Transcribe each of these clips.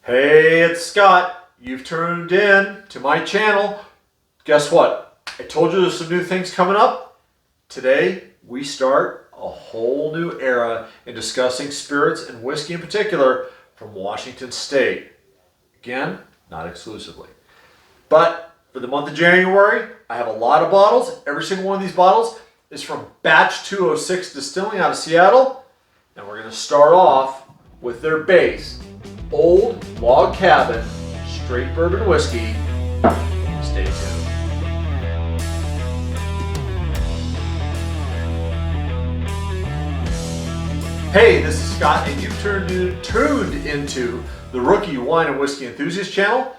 Hey, it's Scott. You've tuned in to my channel. Guess what? I told you there's some new things coming up. Today, we start a whole new era in discussing spirits and whiskey in particular from Washington State. Again, not exclusively. But for the month of January, I have a lot of bottles. Every single one of these bottles is from Batch 206 Distilling out of Seattle. And we're going to start off with their base. Old Log Cabin Straight Bourbon Whiskey. Stay tuned. Hey, this is Scott, and you've tuned into the Rookie Wine and Whiskey Enthusiast channel,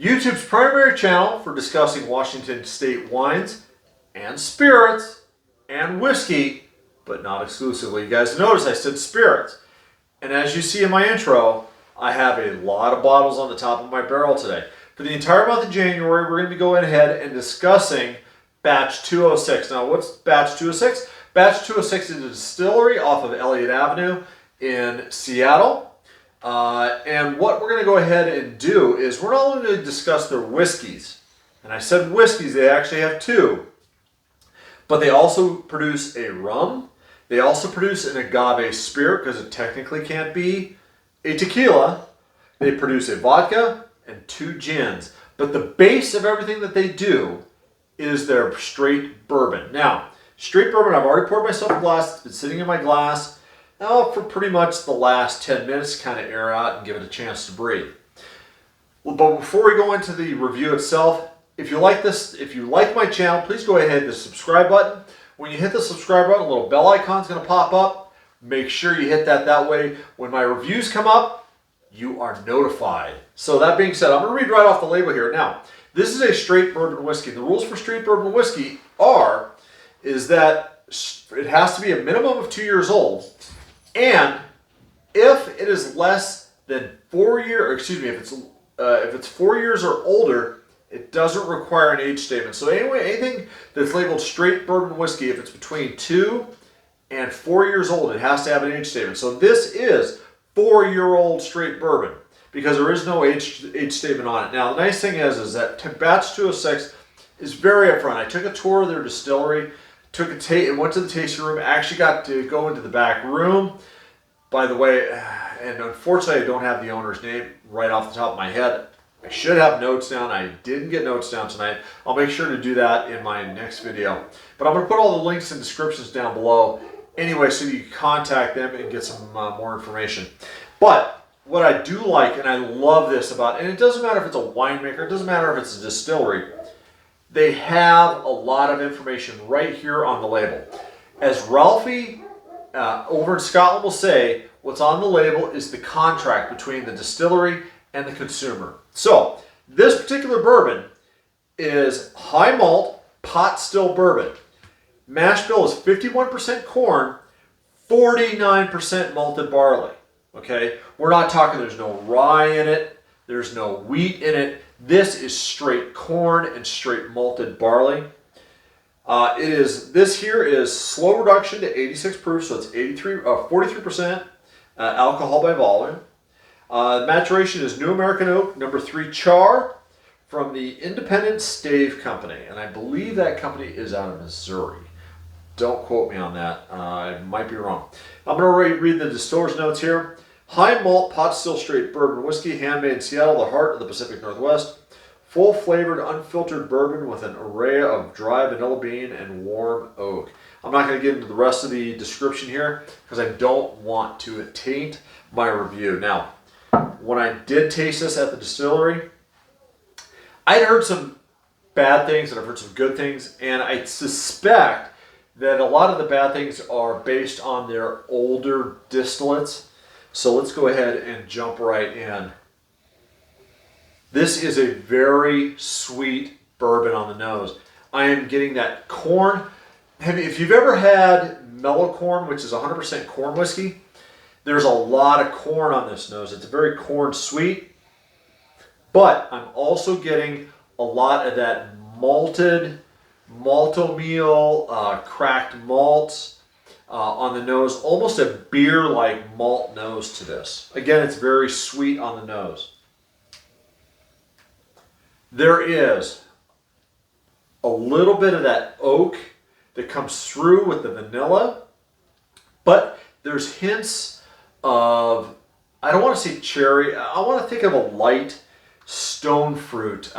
YouTube's primary channel for discussing Washington State wines and spirits and whiskey, but not exclusively. You guys notice I said spirits. And as you see in my intro, I have a lot of bottles on the top of my barrel today. For the entire month of January, we're going to be going ahead and discussing Batch 206. Now, what's Batch 206? Batch 206 is a distillery off of Elliott Avenue in Seattle. And what we're going to go ahead and do is we're not only going to discuss their whiskeys. And I said whiskeys, they actually have two. But they also produce a rum. They also produce an agave spirit because it technically can't be a tequila. They produce a vodka and two gins. But the base of everything that they do is their straight bourbon. Now, straight bourbon, I've already poured myself a glass. It's been sitting in my glass now for pretty much the last 10 minutes, kind of air out and give it a chance to breathe. Well, but before we go into the review itself, if you like this, if you like my channel, please go ahead and hit the subscribe button. When you hit the subscribe button, a little bell icon is going to pop up. Make sure you hit that. That way, when my reviews come up, you are notified. So that being said, I'm going to read right off the label here. Now, this is a straight bourbon whiskey. The rules for straight bourbon whiskey is that it has to be a minimum of 2 years old. And if it is less than 4 years, if it's 4 years or older, it doesn't require an age statement. So anyway, anything that's labeled straight bourbon whiskey, if it's between 2 and 4 years old, it has to have an age statement. So this is 4-year-old straight bourbon because there is no age statement on it. Now, the nice thing is that Batch 206 is very upfront. I took a tour of their distillery, went to the tasting room, actually got to go into the back room. By the way, and unfortunately I don't have the owner's name right off the top of my head. I should have notes down. I didn't get notes down tonight. I'll make sure to do that in my next video. But I'm going to put all the links and descriptions down below anyway so you can contact them and get some more information. But what I do like, and I love this about, and it doesn't matter if it's a winemaker, it doesn't matter if it's a distillery, they have a lot of information right here on the label. As Ralphie over in Scotland will say, what's on the label is the contract between the distillery and the consumer. So, this particular bourbon is high malt, pot still bourbon. Mash bill is 51% corn, 49% malted barley. Okay? We're not talking, there's no rye in it, there's no wheat in it. This is straight corn and straight malted barley. This here is slow reduction to 86 proof, so it's 43% alcohol by volume. Maturation is New American Oak, number 3 char, from the Independent Stave Company. And I believe that company is out of Missouri. Don't quote me on that. I might be wrong. I'm going to read the distiller's notes here. High malt pot still straight bourbon whiskey, handmade in Seattle, the heart of the Pacific Northwest. Full flavored, unfiltered bourbon with an array of dry vanilla bean and warm oak. I'm not going to get into the rest of the description here because I don't want to taint my review. Now, when I did taste this at the distillery, I'd heard some bad things and I've heard some good things, and I suspect that a lot of the bad things are based on their older distillates. So let's go ahead and jump right in. This is a very sweet bourbon on the nose. I am getting that corn. If you've ever had mellow corn, which is 100% corn whiskey, there's a lot of corn on this nose. It's very corn sweet, but I'm also getting a lot of that malted malto meal, cracked malts on the nose, almost a beer-like malt nose to this. Again, it's very sweet on the nose. There is a little bit of that oak that comes through with the vanilla, but there's hints of, I don't want to say cherry, I want to think of a light stone fruit.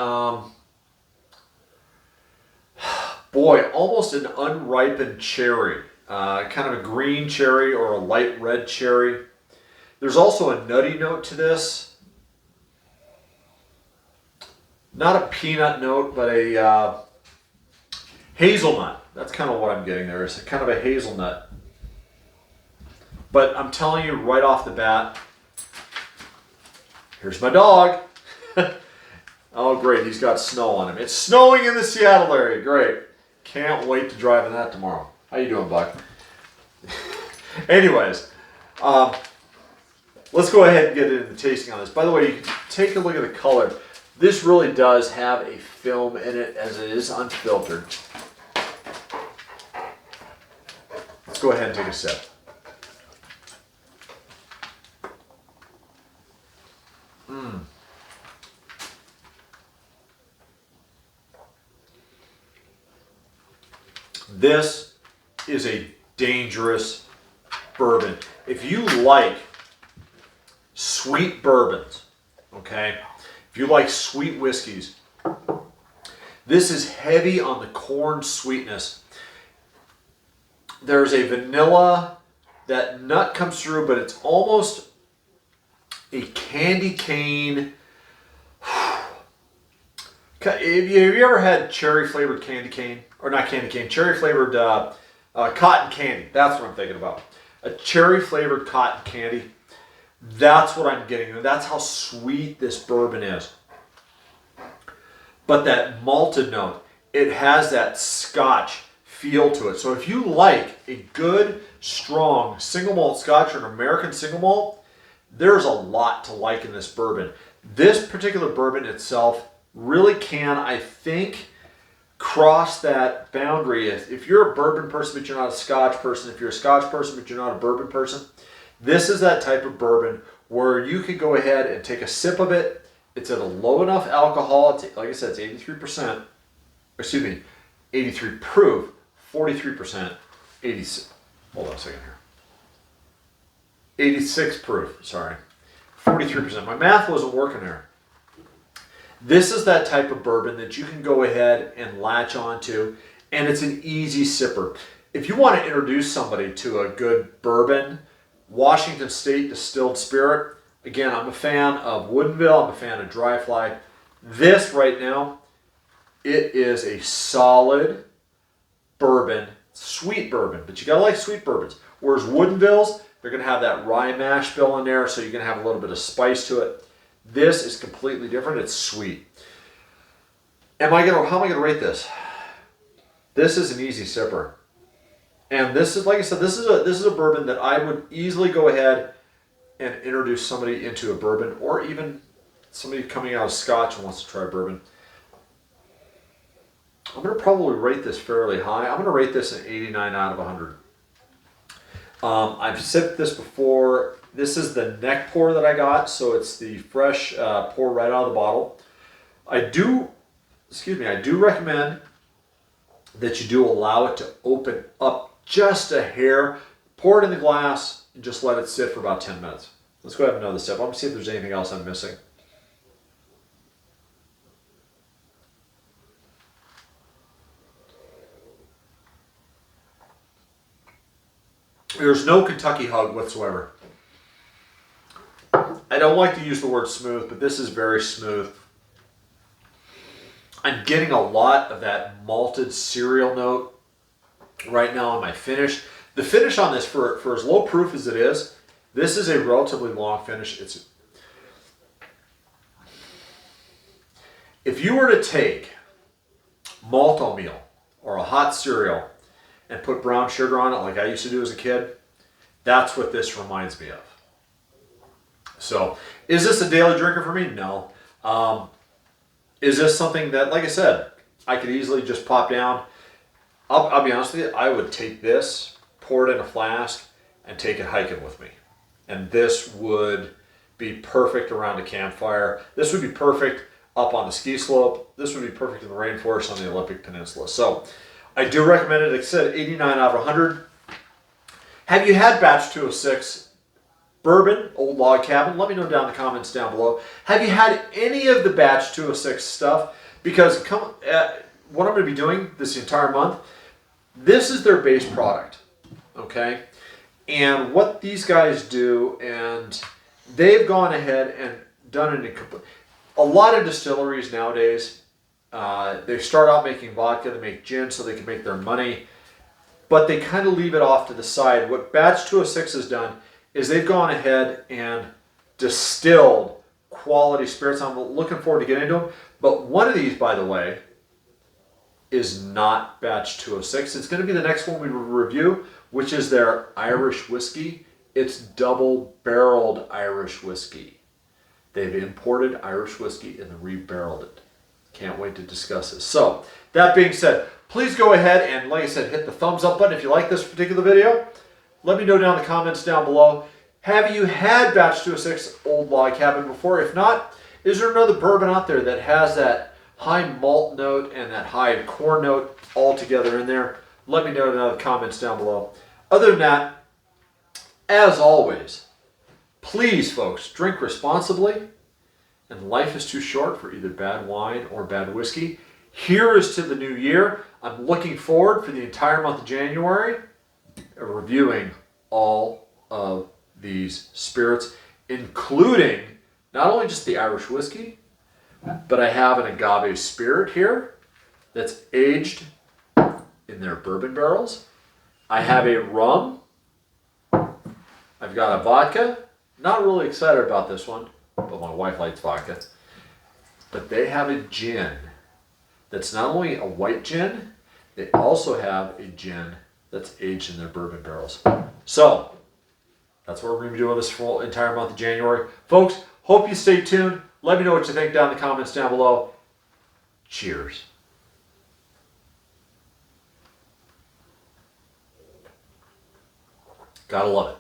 Boy, almost an unripened cherry, kind of a green cherry or a light red cherry. There's also a nutty note to this. Not a peanut note, but a hazelnut. That's kind of what I'm getting there. It's kind of a hazelnut. But I'm telling you right off the bat, here's my dog. Oh, great. He's got snow on him. It's snowing in the Seattle area. Great. Can't wait to drive in that tomorrow. How you doing, Buck? Anyways, let's go ahead and get into the tasting on this. By the way, you can take a look at the color. This really does have a film in it as it is unfiltered. Let's go ahead and take a sip. This is a dangerous bourbon. If you like sweet bourbons, okay, if you like sweet whiskeys, this is heavy on the corn sweetness. There's a vanilla, that nut comes through, but it's almost a candy cane. Have you ever had cherry flavored candy cane? Or not candy cane, cherry flavored cotton candy. That's what I'm thinking about. A cherry flavored cotton candy. That's what I'm getting. And that's how sweet this bourbon is. But that malted note, it has that Scotch feel to it. So if you like a good, strong single malt Scotch or an American single malt, there's a lot to like in this bourbon. This particular bourbon itself really can, I think, cross that boundary. If you're a bourbon person but you're not a Scotch person, if you're a Scotch person but you're not a bourbon person, this is that type of bourbon where you could go ahead and take a sip of it. It's at a low enough alcohol. It's, like I said, it's 83%. Excuse me, 83 proof, 43%, 86. Hold on a second here. 86 proof. Sorry, 43%. My math wasn't working there. This is that type of bourbon that you can go ahead and latch onto, and it's an easy sipper. If you want to introduce somebody to a good bourbon, Washington State Distilled Spirit, again, I'm a fan of Woodinville, I'm a fan of Dry Fly. This right now, it is a solid bourbon, sweet bourbon, but you gotta like sweet bourbons. Whereas Woodinville's, they're gonna have that rye mash bill in there, so you're gonna have a little bit of spice to it. This is completely different. It's sweet. How am I gonna rate this? This is an easy sipper. And this is, like I said, this is a bourbon that I would easily go ahead and introduce somebody into a bourbon, or even somebody coming out of Scotch and wants to try bourbon. I'm gonna probably rate this fairly high. I'm gonna rate this an 89 out of 100. I've sipped this before. This is the neck pour that I got, so it's the fresh pour right out of the bottle. I do recommend that you do allow it to open up just a hair. Pour it in the glass and just let it sit for about 10 minutes. Let's go ahead and another sip. I'm gonna see if there's anything else I'm missing. There's no Kentucky hug whatsoever. I don't like to use the word smooth, but this is very smooth. I'm getting a lot of that malted cereal note right now on my finish. The finish on this, for as low proof as it is, this is a relatively long finish. If you were to take malt oatmeal or a hot cereal and put brown sugar on it like I used to do as a kid, that's what this reminds me of. So, is this a daily drinker for me? No. Is this something that, like I said, I could easily just pop down? I'll be honest with you, I would take this, pour it in a flask, and take it hiking with me. And this would be perfect around a campfire. This would be perfect up on the ski slope. This would be perfect in the rainforest on the Olympic Peninsula. So I do recommend it. Like I said, 89 out of 100. Have you had batch 206 bourbon, old log cabin? Let me know down in the comments down below. Have you had any of the batch 206 stuff? Because what I'm going to be doing this entire month, this is their base product, okay? And what these guys do, and they've gone ahead and done it. A lot of distilleries nowadays, they start out making vodka, they make gin so they can make their money, but they kind of leave it off to the side. What Batch 206 has done is they've gone ahead and distilled quality spirits. I'm looking forward to getting into them. But one of these, by the way, is not Batch 206. It's going to be the next one we review, which is their Irish whiskey. It's double-barreled Irish whiskey. They've imported Irish whiskey and then rebarreled it. Can't wait to discuss this. So, that being said, please go ahead and, like I said, hit the thumbs up button if you like this particular video. Let me know down in the comments down below. Have you had Batch 206 Old Log Cabin before? If not, is there another bourbon out there that has that high malt note and that high corn note all together in there? Let me know in the comments down below. Other than that, as always, please, folks, drink responsibly. And life is too short for either bad wine or bad whiskey. Here is to the new year. I'm looking forward for the entire month of January reviewing all of these spirits, including not only just the Irish whiskey, but I have an agave spirit here that's aged in their bourbon barrels. I have a rum. I've got a vodka. Not really excited about this one, but my wife likes vodka. But they have a gin that's not only a white gin, they also have a gin that's aged in their bourbon barrels. So, that's what we're going to be doing this full entire month of January. Folks, hope you stay tuned. Let me know what you think down in the comments down below. Cheers. Gotta love it.